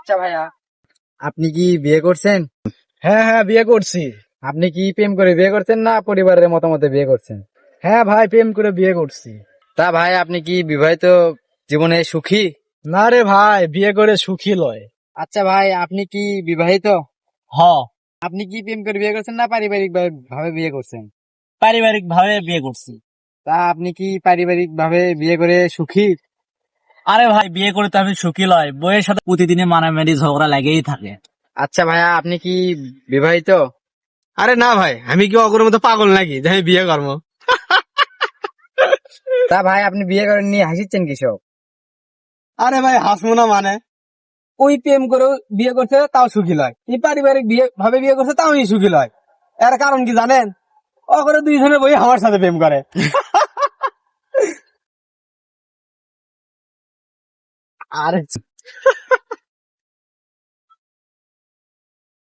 আচ্ছা ভাইয়া, আপনি কি বিয়ে করছেন? হ্যাঁ হ্যাঁ, বিয়ে করছি। আপনি কি প্রেম করে বিয়ে করছেন না পরিবারের মতামতে বিয়ে করছেন? হ্যাঁ ভাই, প্রেম করে বিয়ে করছি। তা ভাই, আপনি কি বিবাহিত জীবনে সুখী? না রে ভাই, বিয়ে করে সুখী লয়। আচ্ছা ভাই, আপনি কি বিবাহিত? হ, আপনি কি প্রেম করে বিয়ে করছেন না পারিবারিক ভাবে বিয়ে করছেন? পারিবারিক ভাবে বিয়ে করছি। তা আপনি কি পারিবারিক ভাবে বিয়ে করে সুখী? আরে ভাই, বিয়ে করে তো আমি সুখী লয়, বইয়ের সাথে প্রতিদিনে মারামারি ঝগড়া লাগেই থাকে। আচ্ছা ভাইয়া, আপনি কি বিবাহিত? আরে না ভাই, আমি কি অগরের মতো পাগল নাকি যে আমি বিয়ে করবো? তা ভাই, আপনি বিয়ে করেন নিয়ে হাসিচ্ছেন কিসব? আরে ভাই, হাসমো না মানে? ওই প্রেম করে বিয়ে করছে তাও সুখী লয়, এই পারিবারিক বিয়ে ভাবে বিয়ে করছে তাও সুখী লয়। এর কারণ কি জানেন? ও করে দুইজনে বই আমার সাথে প্রেম করে। আরে